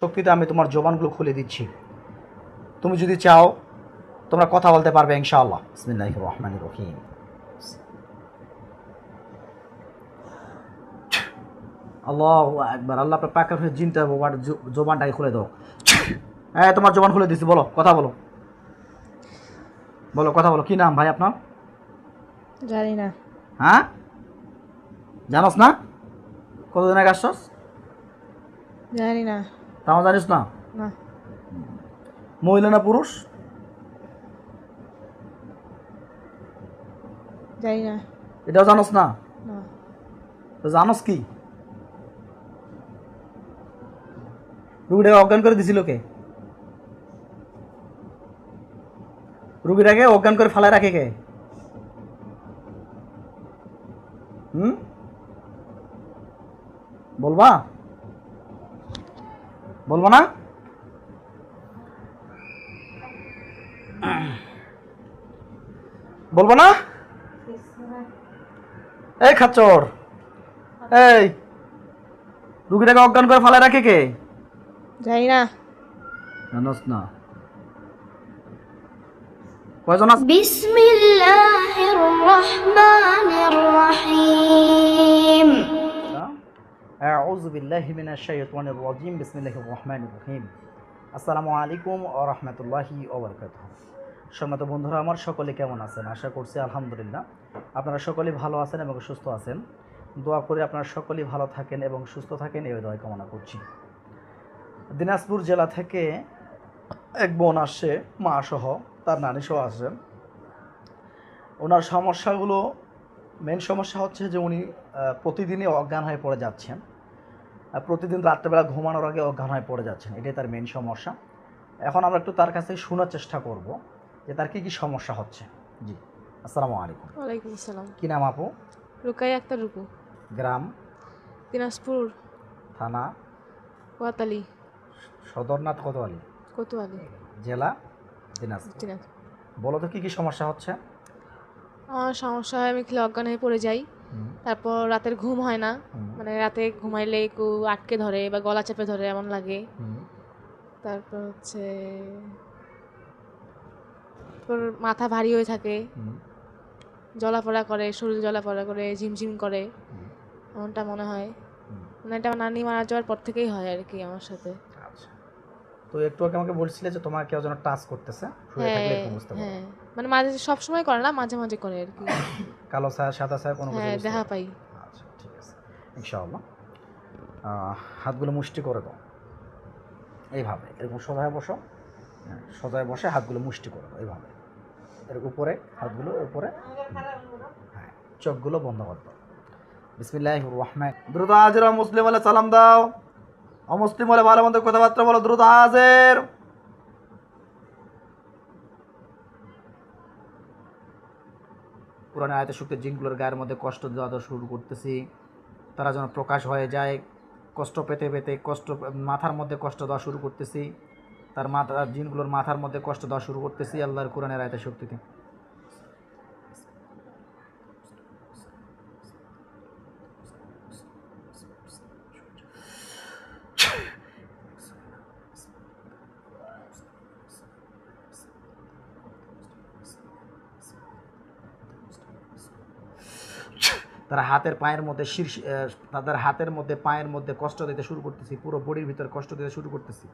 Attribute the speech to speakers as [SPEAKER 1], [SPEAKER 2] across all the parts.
[SPEAKER 1] শক্তিতে আমি তোমার জবানগুলো খুলে দিচ্ছি। তুমি যদি চাও তোমরা কথা বলতে পারবে ইনশাআল্লাহ। বিসমিল্লাহির রহমানির রহিম। আল্লাহু আকবার। আল্লাহ আপনার পাকের হয়ে জিনটা জবানটাকে খুলে দাও। হ্যাঁ, তোমার জবান খুলে দিচ্ছি, বলো, কথা বলো, বলো, কথা বলো। কি নাম ভাই আপনার?
[SPEAKER 2] জানি না।
[SPEAKER 1] হ্যাঁ, জানোস না? কতদিন আগে আসছস?
[SPEAKER 2] জানি না।
[SPEAKER 1] তাও জানিস না?
[SPEAKER 2] না।
[SPEAKER 1] মহিলা না পুরুষ?
[SPEAKER 2] জানি না।
[SPEAKER 1] এটাও জানোস না?
[SPEAKER 2] না।
[SPEAKER 1] তো জানোস কি? রুগীটাকে অজ্ঞান করে দিছিল কে? রুগীটাকে অজ্ঞান করে ফালায় রাখে কে? বলবা? বলবো না? বলবো না? এই খাচ্চর, এই রুগীটাকে অজ্ঞান করে ফালায় রাখে কে?
[SPEAKER 2] জানি না।
[SPEAKER 1] জানোস না? কয়জন আছে?
[SPEAKER 3] বিসমিল্লাহির রহমানির রহিম।
[SPEAKER 1] আউযু বিল্লাহি মিনাশ শাইতানির রাজিম। বিসমিল্লাহির রহমানির রহিম। আসসালামু আলাইকুম ওয়া রাহমাতুল্লাহি ওয়া বারাকাতুহু। সম্মানিত বন্ধুরা আমার, সকলে কেমন আছেন? আশা করছি আলহামদুলিল্লাহ আপনারা সকলেই ভালো আছেন এবং সুস্থ আছেন। দোয়া করি আপনারা সকলেই ভালো থাকেন এবং সুস্থ থাকেন, এই দোয়া কামনা করছি। দিনাজপুর জেলা থেকে এক বোন আসছে, মা সহ, তার নানি সহ আসছেন। ওনার সমস্যাগুলো, মেন সমস্যা হচ্ছে যে উনি প্রতিদিনই অজ্ঞান হয়ে পড়ে যাচ্ছেন। প্রতিদিন রাত্রেবেলা ঘুমানোর আগে অজ্ঞান হয়ে পড়ে যাচ্ছেন, এটাই তার মেন সমস্যা। এখন আমরা একটু তার কাছে শোনার চেষ্টা করব যে তার কী কী সমস্যা হচ্ছে। জি, আসসালামু আলাইকুম।
[SPEAKER 2] ওয়ালাইকুম আসসালাম।
[SPEAKER 1] কী নাম আপু?
[SPEAKER 2] রুকাইয়া আক্তার রুকু।
[SPEAKER 1] গ্রাম?
[SPEAKER 2] দিনাজপুর।
[SPEAKER 1] থানা?
[SPEAKER 2] কোয়াতালি।
[SPEAKER 1] সদরনাথ কোতোয়ালি?
[SPEAKER 2] কোতোয়ালি।
[SPEAKER 1] জেলা? দিনাজপুর।
[SPEAKER 2] দিনাজপুর।
[SPEAKER 1] বলো তো কী কী সমস্যা হচ্ছে?
[SPEAKER 2] আমার সমস্যা হয়, আমি খেলে অজ্ঞান হয়ে পড়ে যাই। তারপর রাতের ঘুম হয় না, মানে রাতে ঘুমাইলে একটু আটকে ধরে বা গলা চেপে ধরে এমন লাগে। তারপর হচ্ছে মাথা ভারী হয়ে থাকে, জ্বলাপড়া করে, শরীর জ্বলাপড়া করে, ঝিমঝিম করে, এমনটা মনে হয়। মানে এটা আমার নানি মারা যাওয়ার পর থেকেই হয় আর কি আমার সাথে।
[SPEAKER 1] আচ্ছা, তো একটু আগে আমাকে বলছিলে যে তোমার কেউ যেন টাচ করতেছে, শুয়ে থাকলে এরকম বুঝতে পারো?
[SPEAKER 2] হ্যাঁ, মানে মাঝে সব সময় করে না, মাঝে মাঝে করে আর কি।
[SPEAKER 1] কালো ছায়া, সাদা ছায়া, কোনো কিছু
[SPEAKER 2] হ্যাঁ,
[SPEAKER 1] বুঝতে
[SPEAKER 2] দেখা
[SPEAKER 1] পারো?
[SPEAKER 2] পাই।
[SPEAKER 1] আচ্ছা, ঠিক আছে, ইনশাআল্লাহ। হাতগুলো মুষ্টি করে দাও, এইভাবে, এরকম সোজায় বসো। হ্যাঁ, সোজায় বসে হাতগুলো মুষ্টি করে দাও, এইভাবে, এর উপরে হাতগুলো উপরে। হ্যাঁ, চোখগুলো বন্ধ করে দাও। বিসমিল্লাহির রহমান। দ্রুত হাজির মুসলিম হলে সালাম দাও, অমুসলিম হলে ভালো মন্দ কথাবার্তা বলো। দ্রুত হাজির। পুরানো আয়াতে শক্তি জিনগুলোর গায়ের মধ্যে কষ্ট দেওয়া শুরু করতেছি, তারা যেন প্রকাশ হয়ে যায়। কষ্ট পেতে পেতে মাথার মধ্যে কষ্ট দেওয়া শুরু করতেছি, তার জিনগুলোর মাথার মধ্যে কষ্ট দেওয়া শুরু করতেছি আল্লাহর কোরআনের আয়াতের শক্তিতে। তারা হাতের পায়ের মধ্যে তাদের হাতের মধ্যে পায়ের মধ্যে কষ্ট দিতে শুরু করতেছি, পুরো বডির ভিতরে কষ্ট দিতে শুরু করতেছি।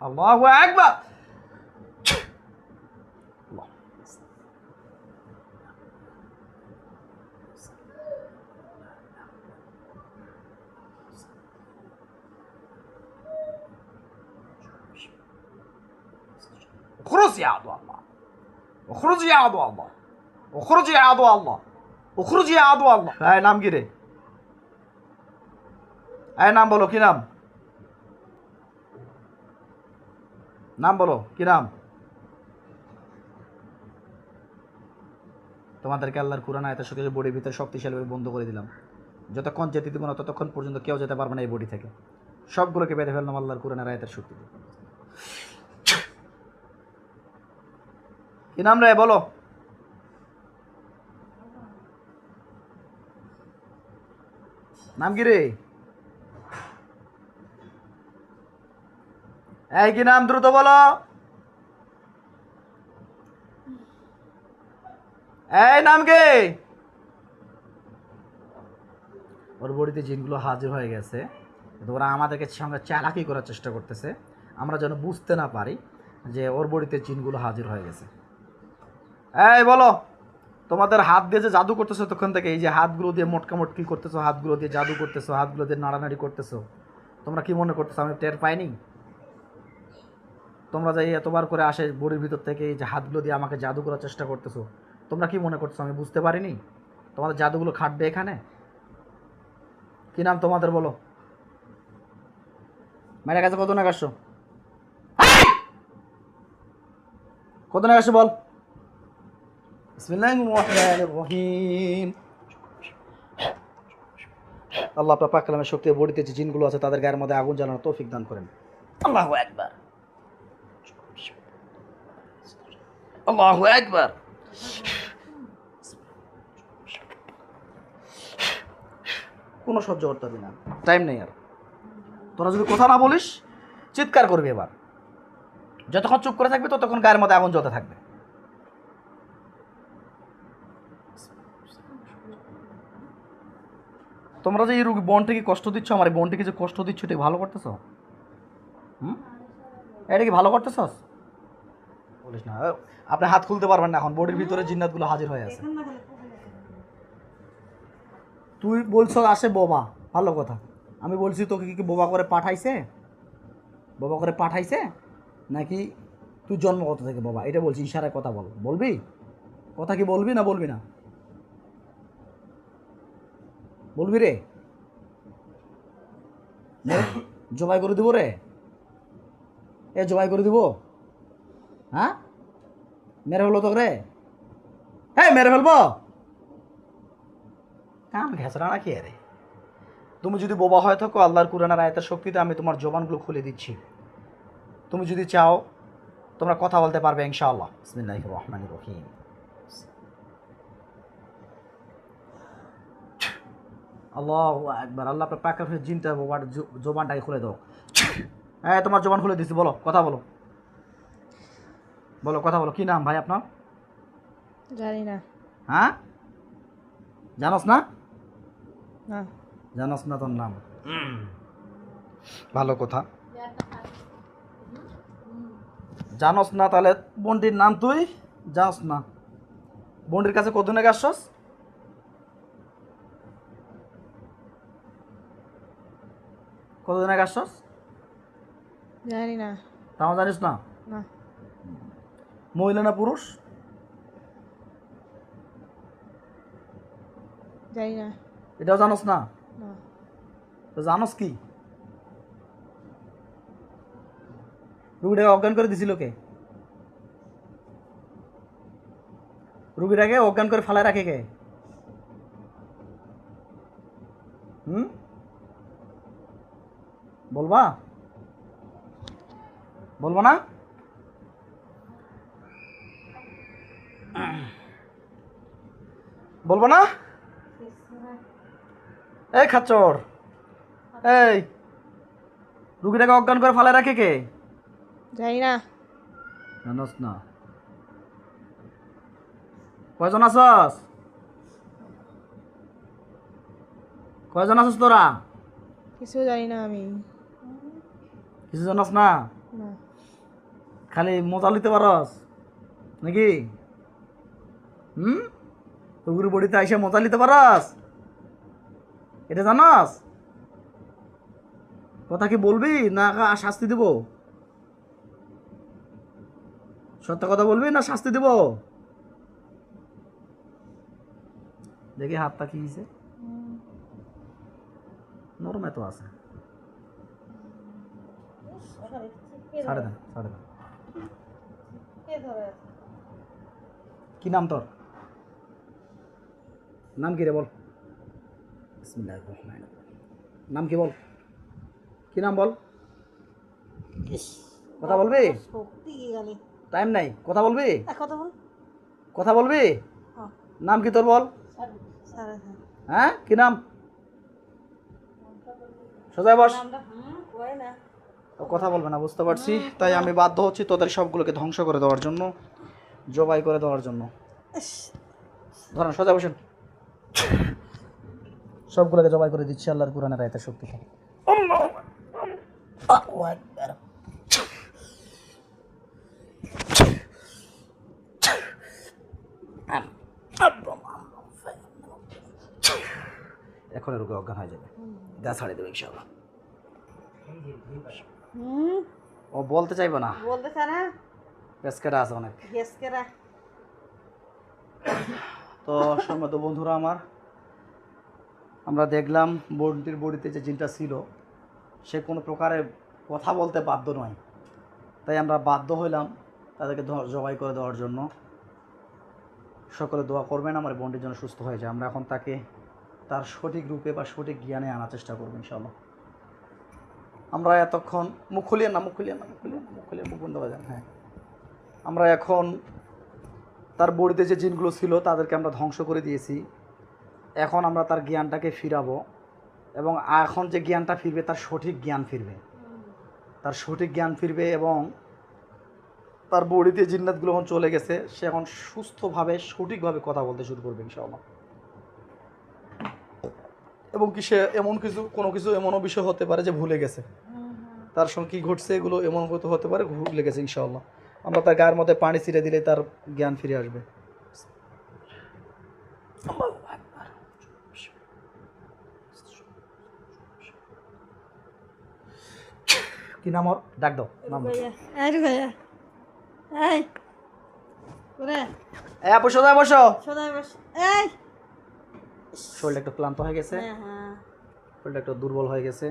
[SPEAKER 1] আল্লাহু আকবার। اخرج يا عدو الله، اخرج يا عدو الله، اخرج يا عدو الله، اخرج يا عدو الله। এই নাম কি রে? এই নাম বলো, কি নাম? নাম বলো, কি নাম? তোমাদেরকে আল্লাহর কুরআন আয়াতের সাথে বডির ভিতরে শক্তিশালীভাবে বন্ধ করে দিলাম। যতক্ষণ যেতে দিব না ততক্ষণ পর্যন্ত কেউ যেতে পারবে না এই বডি থেকে। সবগুলোকে বেঁধে ফেললাম আল্লাহর কুরআনের আয়াতের শক্তিতে। কি নাম রে বলো? নাম কি রে? এই কি নাম, দ্রুত বলো। এই নাম কি? ওর বডিতে জিনগুলো হাজির হয়ে গেছে, কিন্তু ওরা আমাদেরকে সঙ্গে চালাকি করার চেষ্টা করতেছে, আমরা যেন বুঝতে না পারি যে ওর বডিতে জিনগুলো হাজির হয়ে গেছে। এই বলো, তোমাদের হাত দিয়ে যে জাদু করতেছো তখন থেকে, এই যে হাতগুলো দিয়ে মোটকা মোটকি করতেছো, হাতগুলো দিয়ে জাদু করতেছো, হাতগুলো দিয়ে নাড়ানাড়ি করতেছো, তোমরা কি মনে করতেছো আমি টের পাইনি? তোমরা যে এতবার করে আসে বডির ভিতর থেকে এই যে হাতগুলো দিয়ে আমাকে জাদু করার চেষ্টা করতেছো, তোমরা কি মনে করতেছো আমি বুঝতে পারিনি? তোমাদের জাদুগুলো খাটবে এখানে? কি নাম তোমাদের বলো? মেয়ের কাছে কত নাক আসছো? কত নাক আসছো বল? বিসমিল্লাহির রহমানির রহিম। আল্লাহ আপনার পাক কালামের শক্তি বডিতে যে জিনগুলো আছে তাদের গায়ের মধ্যে আগুন জ্বালানোর তৌফিক দান করেন। আল্লাহু আকবার, আল্লাহু আকবার। কোনো সহ্য করতে পারবি না, টাইম নেই আর। তোরা যদি কথা না বলিস চিৎকার করবি এবার। যতক্ষণ চুপ করে থাকবে ততক্ষণ গায়ের মধ্যে আগুন জ্বলতে থাকবে। তোমরা যে এই রোগী বোনটিকে কষ্ট দিচ্ছ, আমার এই বোনটিকে যে কষ্ট দিচ্ছ, এটা ভালো করতেছ? এটা কি ভালো করতেছস? বলিস না। আপনি হাত খুলতে পারবেন না, এখন বডির ভিতরে জিন্নাতগুলো হাজির হয়ে আছে। তুই বলছ আসে বোবা, ভালো কথা। আমি বলছি তোকে কি বোবা করে পাঠাইছে? বোবা করে পাঠাইছে নাকি তুই জন্মগত থেকে বোবা? এটা বলছি, ইশারায় কথা বল। বলবি কথা, কি বলবি না বলবি না? বলবি রে? জবাই করে দিব রে, এ জবাই করে দিব। হ্যাঁ, মেরে ফেলবো তো রে? হ্যাঁ মেরে ফেলবো। কাম ঘেঁচড়া না কি রে? তুমি যদি বোবা হয়ে থাকো, আল্লাহর কুরআনের আয়াতের শক্তিতে আমি তোমার জবানগুলো খুলে দিচ্ছি। তুমি যদি চাও তোমরা কথা বলতে পারবে ইনশাআল্লাহ। বিসমিল্লাহির রহমানির রহিম। আল্লাহু আকবার। আল্লাহ আপনার পাক কালামের জিনটা বোবার জবানটাকে খুলে দাও। হ্যাঁ তোমার জবান খুলে দিচ্ছি, বলো, কথা বলো, বলো, কথা বলো। কি নাম ভাই আপনার?
[SPEAKER 2] জানি না।
[SPEAKER 1] হ্যাঁ, জানোস না?
[SPEAKER 2] না।
[SPEAKER 1] জানোস না তোর নাম? ভালো কথা, জানোস না তাহলে বন্ডির নাম তুই জানোস না? বন্ডির কাছে কতদিন আগে আসছস? কতদিন আগে আসছস?
[SPEAKER 2] জানি না।
[SPEAKER 1] তাও জানিস না?
[SPEAKER 2] না।
[SPEAKER 1] মহিলা না পুরুষ?
[SPEAKER 2] জানি না।
[SPEAKER 1] এটাও জানোস না?
[SPEAKER 2] না।
[SPEAKER 1] তো জানোস কি? রুগীটাকে অজ্ঞান করে দিছিল কে? রুগীটাকে অজ্ঞান করে ফালায় রাখে কে? বলবা? বলবো না? বলবো না? এই খাচ্চর, এই রুগীটাকে অজ্ঞান করে ফালায় রাখে কে?
[SPEAKER 2] জানি না।
[SPEAKER 1] জানোস না? কয়জন আছস? কয়জন আছস তোরা?
[SPEAKER 2] কিছু জানি না আমি।
[SPEAKER 1] কিছু জানোস না?
[SPEAKER 2] না।
[SPEAKER 1] খালি মজা লিতে পারস নাকি? রুগীর বডিতে আইসা মজা লিতে পারস? এটা জানাস? কথা কি বলবি না শাস্তি দিব? সত্য কথা বলবি না শাস্তি দিব? দেখি হাতটা কি হয়েছে, নরম এত আছে। ছাড়ে দেন, ছাড়ে দেন। কি নাম তোর? নাম কি রে বল? বিসমিল্লাহির রহমানির রহিম। নাম কি বল? কি নাম বল? কথা বলবি? টাইম নাই, কথা বলবি?
[SPEAKER 4] কথা বল।
[SPEAKER 1] কথা বলবি? নাম কি তোর বল? হ্যাঁ কি নাম? সোজা বস। ও কথা বলবে না বুঝতে পারছি, তাই আমি বাধ্য হচ্ছি তোদের সবগুলোকে ধ্বংস করে দেওয়ার জন্য, জবাই করে দেওয়ার জন্য। ধরেন সোজা বসেন, সবগুলোকে জবাই করে দিচ্ছি আল্লাহর কোরআনের আয়াতের শক্তি থেকে। এখন রোগে অজ্ঞান হয়ে যাবে, গা ছাড়িয়ে দেবে ইনশাআল্লাহ। ও বলতে চাইবে না,
[SPEAKER 4] বলতে চায় না,
[SPEAKER 1] গ্যাসকেরা আছে অনেক।
[SPEAKER 4] গ্যাসকেরা।
[SPEAKER 1] তো সম্মানিত বন্ধুরা আমার, আমরা দেখলাম বোনটির বডিতে যে জিনটা ছিল সে কোনো প্রকারে কথা বলতে বাধ্য নয়, তাই আমরা বাধ্য হইলাম তাদেরকে জবাই করে দেওয়ার জন্য। সকলে দোয়া করবেন আমার বোনটির জন্য সুস্থ হয়ে যায়। আমরা এখন তাকে তার সঠিক রূপে বা সঠিক জ্ঞানে আনার চেষ্টা করবো ইনশাআল্লাহ। আমরা এতক্ষণ মুখ বন্ধ করে দেন। হ্যাঁ, আমরা এখন তার বডিতে যে জিনগুলো ছিল তাদেরকে আমরা ধ্বংস করে দিয়েছি। এখন আমরা তার জ্ঞানটাকে ফিরাবো এবং এখন যে জ্ঞানটা ফিরবে তার সঠিক জ্ঞান ফিরবে, তার সঠিক জ্ঞান ফিরবে এবং তার বডিতে জিন্নাতগুলো এখন চলে গেছে, সে এখন সুস্থভাবে সঠিকভাবে কথা বলতে শুরু করবে ইনশাআল্লাহ। এবং কি সে এমন কোনো কিছু এমনও বিষয় হতে পারে যে ভুলে গেছে, তার সঙ্গে কী ঘটছে এগুলো এমন হতে পারে ভুলে গেছে ইনশাআল্লাহ। আমরা তার গায়ের মধ্যে পানি ছিঁড়ে দিলে তার জ্ঞান ফিরে আসবে। কি নাম ওর? ডাক দাও নাম। আপু সোজা বসো। শরীরটা একটু ক্লান্ত হয়ে গেছে, শরীরটা একটু দুর্বল হয়ে গেছে।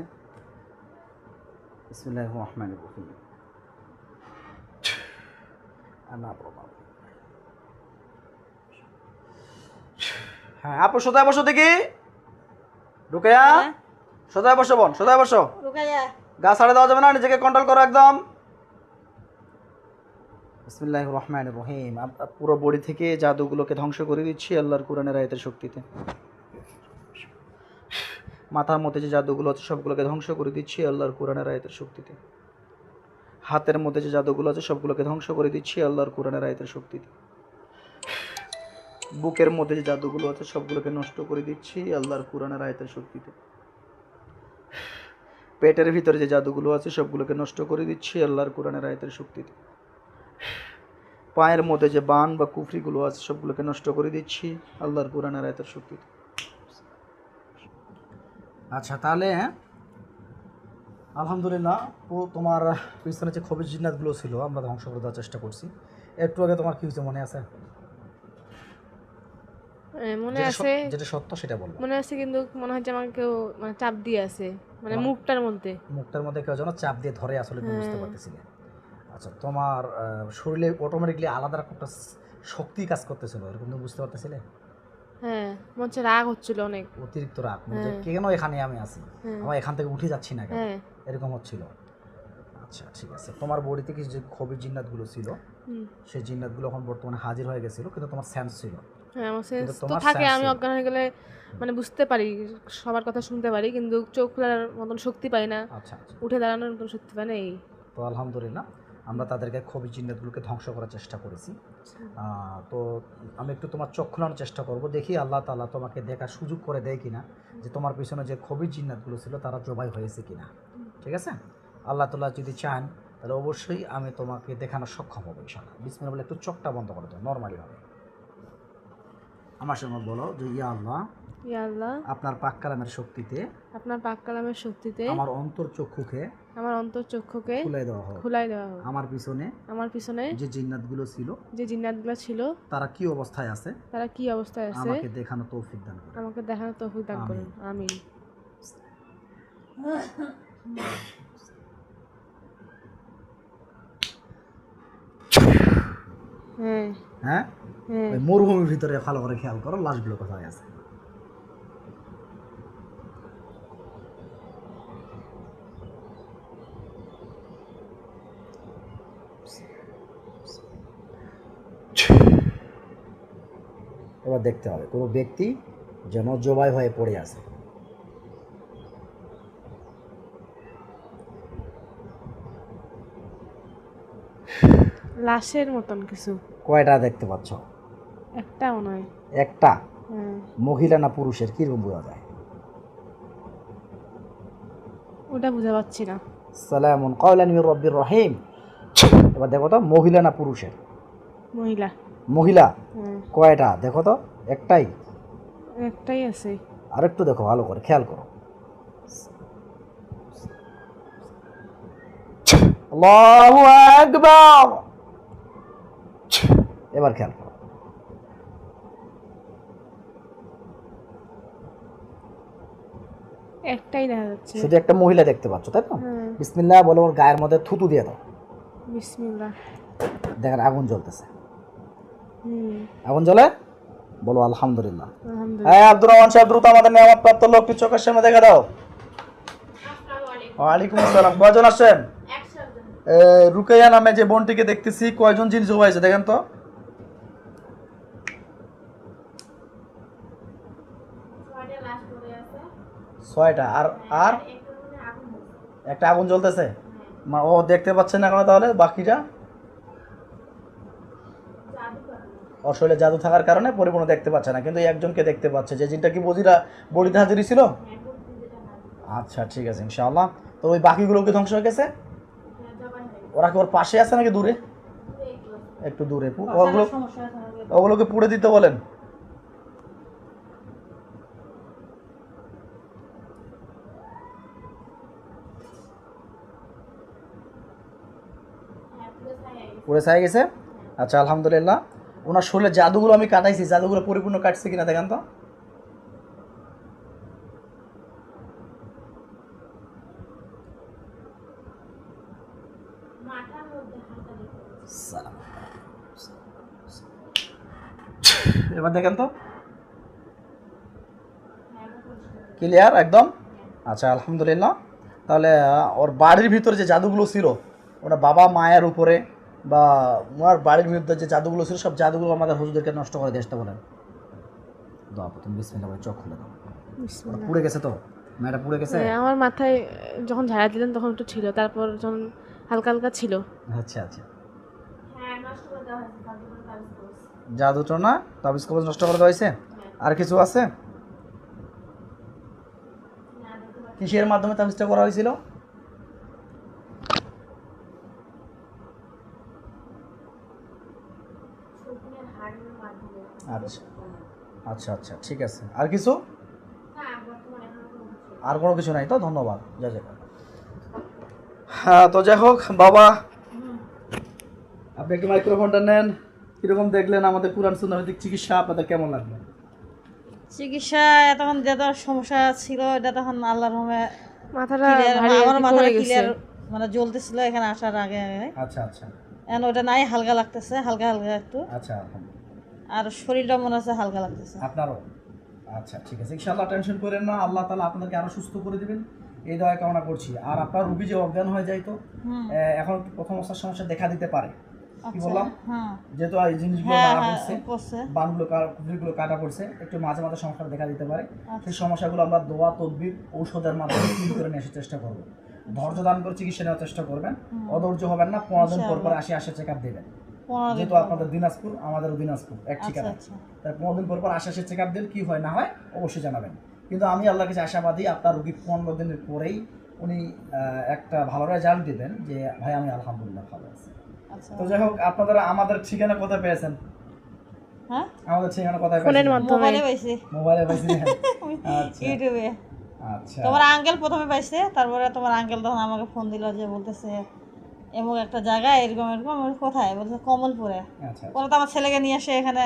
[SPEAKER 1] বিসমিল্লাহির রহমানির রহিম। হ্যাঁ আপু সোজা বসো দেখি। রুকাইয়া সোজা বসো, বোন সোজা বসো। গা ছাড়ে দেওয়া যাবে না, নিজেকে কন্ট্রোল করো একদম। বিসমিল্লাহির রহমানির রহিম। পুরো বডি থেকে জাদুগুলোকে ধ্বংস করে দিচ্ছি আল্লাহর কোরআনের আয়াতের শক্তিতে। মাথার মধ্যে যে জাদুগুলো আছে সবগুলোকে ধ্বংস করে দিচ্ছি আল্লাহর কোরআনের আয়াতের শক্তিতে। হাতের মধ্যে যে জাদুগুলো আছে সবগুলোকে ধ্বংস করে দিচ্ছি আল্লাহর কোরআনের আয়াতের শক্তিতে। বুকের মধ্যে যে জাদুগুলো আছে সবগুলোকে নষ্ট করে দিচ্ছি আল্লাহর কোরআনের আয়াতের শক্তিতে। পেটের ভিতরে যে জাদুগুলো আছে সবগুলোকে নষ্ট করে দিচ্ছি আল্লাহর কোরআনের আয়াতের শক্তিতে। পায়ের মধ্যে যে বান বা কুফরিগুলো আছে সবগুলোকে নষ্ট করে দিচ্ছি আল্লাহর কোরআনের আয়াতের শক্তিতে। আচ্ছা তাহলে আলহামদুলিল্লাহ, ও তোমার পিছনে যে খবিজ জিন্নাতগুলো ছিল আমরা ধ্বংস করে দেওয়ার চেষ্টা করছি। একটু আগে তোমার কি হয়েছে মনে আছে?
[SPEAKER 2] মনে আছে,
[SPEAKER 1] যেটা সত্য সেটা বলবো।
[SPEAKER 2] মনে আছে কিন্তু মনে হয় যে আমাকে কেউ মানে চাপ দিয়ে আছে, মানে মুখটার মধ্যে
[SPEAKER 1] কেউ যেন চাপ দিয়ে ধরে, আসলে তুমি বুঝতে পারতেছিলে। আচ্ছা তোমার শরীরে অটোমেটিকলি আলাদা একটা শক্তি কাজ করতেছিল, এরকম তুমি বুঝতে পারতেছিলে?
[SPEAKER 2] হ্যাঁ, মনে হচ্ছে রাগ হচ্ছিল অনেক,
[SPEAKER 1] অতিরিক্ত রাগ, মানে কেন এখানে আমি আছি, আমার এখান থেকে উঠে যাচ্ছি না কেন, এরকম হচ্ছিল। আচ্ছা ঠিক আছে, তোমার বডিতে কিছু যে খবিজ জিন্নাতগুলো ছিল সেই জিন্নাতগুলো এখন বর্তমানে হাজির হয়ে গেছিল, কিন্তু তোমার সেন্স ছিল।
[SPEAKER 2] হ্যাঁ, আমার সেন্স তো থাকে, আমি অজ্ঞান হয়ে গেলে মানে বুঝতে পারি, সবার কথা শুনতে পারি, কিন্তু চোখ খোলার মতন শক্তি পাই না।
[SPEAKER 1] আচ্ছা,
[SPEAKER 2] উঠে দাঁড়ানোর মতন শক্তি পাই না। এই
[SPEAKER 1] তো আলহামদুলিল্লাহ আমরা তাদেরকে খবিজ জিন্নাতগুলোকে ধ্বংস করার চেষ্টা করেছি। তো আমি একটু তোমার চোখ খোলানোর চেষ্টা করব, দেখি আল্লাহ তাআলা তোমাকে দেখার সুযোগ করে দেয় কিনা যে তোমার পিছনে যে খবিজ জিন্নাতগুলো ছিল তারা জবাই হয়েছে কিনা। ঠিক আছে, আল্লাহ তাআলা যদি চান তাহলে অবশ্যই আমি তোমাকে দেখানোর সক্ষম হবো ইনশাআল্লাহ। বিসমিল্লাহ বলে একটু চোখটা বন্ধ করে দাও নর্মালি ভাবে। আমার সঙ্গে বলো যে ইয়া আল্লাহ,
[SPEAKER 2] ইয়া আল্লাহ,
[SPEAKER 1] আপনার পাক কালামের শক্তিতে,
[SPEAKER 2] আপনার পাক কালামের শক্তিতে
[SPEAKER 1] আমার অন্তর্চক্ষুকে
[SPEAKER 2] খুলাই দেওয়া হোক।
[SPEAKER 1] আমার পিছনে যে জিন্নাতগুলো ছিল তারা কি অবস্থায় আছে আমাকে দেখানো তৌফিক দান করুন। আমিন। হ্যাঁ, ওই মরুভূমির ভিতরে ভালো করে খেয়াল করো লাশগুলো কোথায় আছে। এবার দেখতে হবে কোনো ব্যক্তি যেন জবাই হয়ে পড়ে আছে।
[SPEAKER 2] লাশের মতন কিছু,
[SPEAKER 1] কয়টা দেখতে পাচ্ছ?
[SPEAKER 2] একটাও নয়।
[SPEAKER 1] একটা।
[SPEAKER 2] হ্যাঁ,
[SPEAKER 1] মহিলা না পুরুষের, কিরকম বোঝা যায়?
[SPEAKER 2] ওটা বুঝতে পারছি না।
[SPEAKER 1] সালামুন কাওলান মির রাব্বির রহিম। এবার দেখো তো মহিলা না পুরুষের?
[SPEAKER 2] মহিলা।
[SPEAKER 1] মহিলা।
[SPEAKER 2] হ্যাঁ,
[SPEAKER 1] কয়টা দেখো তো? একটাই?
[SPEAKER 2] একটাই আছে।
[SPEAKER 1] আরেকটু দেখো ভালো করে, খেয়াল করো। আল্লাহু আকবার। এবার খেয়াল করো।
[SPEAKER 2] একটাই দেখা যাচ্ছে।
[SPEAKER 1] শুধু একটা মহিলা দেখতে পাচ্ছ, তাই তো?
[SPEAKER 2] হ্যাঁ।
[SPEAKER 1] বিসমিল্লাহ বলে ওর গায়ের মধ্যে থুতু দিয়ে দাও।
[SPEAKER 2] বিসমিল্লাহ।
[SPEAKER 1] দেখেন আগুন জ্বলতেছে।
[SPEAKER 2] হুম,
[SPEAKER 1] আগুন জ্বলে? বলো আলহামদুলিল্লাহ।
[SPEAKER 2] আলহামদুলিল্লাহ।
[SPEAKER 1] হ্যাঁ, আব্দুর রহমান সাহেব দ্রুত আমাদের নিয়ামত প্রাপ্ত লোকটি চোখের সামনে দেখা দাও। ওয়ালাইকুম আসসালাম। কয়জন আসেন? রুকাইয়া নামে যে বোনটিকে দেখতেছি, কয়জন জিন জবাইছে দেখেন তো? ছয়টা। আর আর একটা আগুন জ্বলতেছে। ও দেখতে পাচ্ছেন না এখন, তাহলে বাকিটা ওর শরীরে জাদু থাকার কারণে পরিপূর্ণ দেখতে পাচ্ছে না, কিন্তু এই একজনকে দেখতে পাচ্ছে। যে জিনটা কি বজিরা বডিতে হাজিরি ছিল? আচ্ছা ঠিক আছে ইনশাআল্লাহ। তো ওই বাকিগুলো কি ধ্বংস হয়ে গেছে? ওরা কি ওর পাশে আছে নাকি দূরে? একটু দূরে। ওগুলোকে পুড়ে দিতে বলেন। পুড়ে ছাই গেছে। আচ্ছা আলহামদুলিল্লাহ। ওনার শরীরে জাদুগুলো আমি কাটাইছি, জাদুগুলো পরিপূর্ণ কাটছে কিনা দেখেন তো। এবার দেখেন তো, ক্লিয়ার একদম। আচ্ছা আলহামদুলিল্লাহ। তাহলে ওর বাড়ির ভিতরে যে জাদুগুলো ছিল, ওরা বাবা মায়ের উপরে বা ওনার বাড়ির ভিতরে যে জাদুগুলো ছিল, সব জাদুগুলো আমাদের হুজুরদেরকে নষ্ট করে দিয়ে আসতে বলেন। দাও প্রথম বিসমিল্লাহ বলে চোখ খুলে দাও।
[SPEAKER 2] বিসমিল্লাহ।
[SPEAKER 1] পুড়ে গেছে তো? মেয়েটা পুড়ে গেছে?
[SPEAKER 2] হ্যাঁ, আমার মাথায় যখন ঝাড়া দিলেন তখন একটু ছিল, তারপর যখন হালকা হালকা ছিল।
[SPEAKER 1] আচ্ছা আচ্ছা। জাদুটো না তাবিজ কবজ নষ্ট করে দেওয়া হয়েছে? আর কিছু আছে? কিসের মাধ্যমে তাবিজটা করা হয়েছিল? আচ্ছা আচ্ছা আচ্ছা ঠিক আছে। আর কিছু? আর কোনো কিছু নাই তো? ধন্যবাদ। যা যাক। হ্যাঁ, তো যাই হোক বাবা, আপনি একটু মাইক্রোফোনটা নেন। কিরকম দেখলেন আমাদের কোরআন সুন্নাহ ভিত্তিক চিকিৎসা? আপনাদের কেমন লাগলো?
[SPEAKER 4] চিকিৎসা তখন যেটা সমস্যা ছিল এটা তখন আল্লাহর রহমে
[SPEAKER 2] মাথাটা
[SPEAKER 4] clear,
[SPEAKER 2] ভারী
[SPEAKER 4] আমার
[SPEAKER 2] আর কি
[SPEAKER 4] মাথাটা
[SPEAKER 2] পড়ে গেছে।
[SPEAKER 4] ক্লিয়ার মানে জ্বলতেছিল এখানে আসার আগে আগে।
[SPEAKER 1] আচ্ছা আচ্ছা
[SPEAKER 4] এখন ওটা নাই, হালকা লাগতেছে, হালকা হালকা একটু।
[SPEAKER 1] আচ্ছা আলহামদুলিল্লাহ।
[SPEAKER 4] আর শরীরটা মনে হচ্ছে হালকা লাগতেছে।
[SPEAKER 1] আপনারও? আচ্ছা ঠিক আছে ইনশাআল্লাহ, টেনশন করেন না। আল্লাহ তাআলা আপনাদেরকে আরো সুস্থ করে দিবেন, এই দয়া কামনা করছি। আর আপনার রোগী যে অজ্ঞান হয়ে যায়, তো এখন একটু প্রথম অবস্থার সমস্যা দেখা দিতে পারে। কি বললাম?
[SPEAKER 4] হ্যাঁ
[SPEAKER 1] যেহেতু এই জিনিসগুলো
[SPEAKER 4] হ্যাঁ
[SPEAKER 1] মারা
[SPEAKER 4] হ্যাঁ
[SPEAKER 1] পড়ছে,
[SPEAKER 4] করছে।
[SPEAKER 1] বানগুলো কুফরিগুলো কাটা পড়ছে, একটু মাঝে মাঝে সমস্যাটা দেখা দিতে পারে। সেই সমস্যাগুলো আমরা দোয়া তদবির ঔষধের মাধ্যমে ক্লিন করে নিয়ে আসার চেষ্টা করবো। ধৈর্য দান করে চিকিৎসা নেওয়ার চেষ্টা করবেন, অধৈর্য হবেন না। 15 দিন পর পর আসে চেক আপ দেবেন।
[SPEAKER 4] 15 দিন
[SPEAKER 1] যেহেতু আপনাদের দিনাজপুর, আমাদেরও দিনাজপুর, এক ঠিকানা।
[SPEAKER 4] আচ্ছা।
[SPEAKER 1] তাই 15 দিন পর পর আসে চেক আপ দিন, কি হয় না হয় অবশ্যই জানাবেন। কিন্তু আমি আল্লাহর কাছে আশাবাদী, আপনার রোগী 15 দিনের পরেই উনি একটা ভালো রেজাল্ট দিবেন যে ভাই আমি আলহামদুলিল্লাহ ভালো আছি।
[SPEAKER 4] আচ্ছা।
[SPEAKER 1] তো যাই হোক, আপনারা আমাদের ঠিকানা কোথায় পেয়েছেন?
[SPEAKER 4] হ্যাঁ
[SPEAKER 1] আমাদের ঠিকানা কোথায়
[SPEAKER 2] ফোনের
[SPEAKER 1] পেয়েছেন?
[SPEAKER 2] মাধ্যমে।
[SPEAKER 4] মোবাইলে পাইছি,
[SPEAKER 1] মোবাইলে পাইছিলেন? আচ্ছা
[SPEAKER 4] ইউটিউবে।
[SPEAKER 1] আচ্ছা
[SPEAKER 4] তোমার আঙ্কেল প্রথমে পাইছে, তারপরে তোমার আঙ্কেল তখন আমাকে ফোন দিল যে বলতেছে এমন একটা জায়গায় এরকম এরকম। আমি বলি, কোথায়? বলছে কমলপুরে।
[SPEAKER 1] আচ্ছা
[SPEAKER 4] পরে তো আমার ছেলেকে নিয়ে এসে এখানে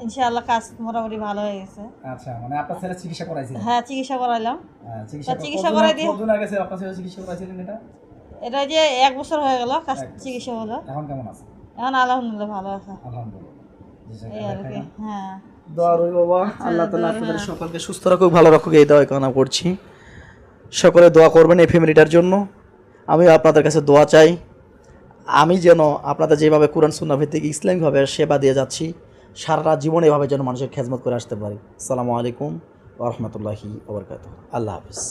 [SPEAKER 4] ইনশাআল্লাহ কাজ মোটামুটি ভালো হয়ে গেছে।
[SPEAKER 1] আচ্ছা, মানে আপনার ছেলে চিকিৎসা করাইছিলেন?
[SPEAKER 4] হ্যাঁ চিকিৎসা করাইলাম। চিকিৎসা
[SPEAKER 1] কতদিন
[SPEAKER 4] করাই দিয়ে
[SPEAKER 1] কতদিন আগে স্যার আপনার ছেলে চিকিৎসা করাইছিলেন এটা?
[SPEAKER 4] এটা যে 1 বছর হয়ে গেল কাজ চিকিৎসা হলো।
[SPEAKER 1] এখন কেমন আছে?
[SPEAKER 4] এখন আলহামদুলিল্লাহ ভালো আছে
[SPEAKER 1] আলহামদুলিল্লাহ।
[SPEAKER 4] এই আর কি। হ্যাঁ
[SPEAKER 1] দোয়া রইল বাবা, আল্লাহ তাআলা আপনাদের সকলকে সুস্থ রাখুক, ভালো রাখুক, এই দোয়া কামনা করছি। সকলে দোয়া করবেন এই ফ্যামিলিটার জন্য। আমি আপনাদের কাছে দোয়া চাই, আমি যেন আপনাদের যেভাবে কোরআন সুন্নাহ ভিত্তিক ইসলামিকভাবে সেবা দিয়ে যাচ্ছি, সারা জীবন এভাবে যেন মানুষের খেদমত করে আসতে পারি। আসসালামু আলাইকুম ওয়া রাহমাতুল্লাহি ওয়া বারাকাতুহু। আল্লাহ হাফিজ।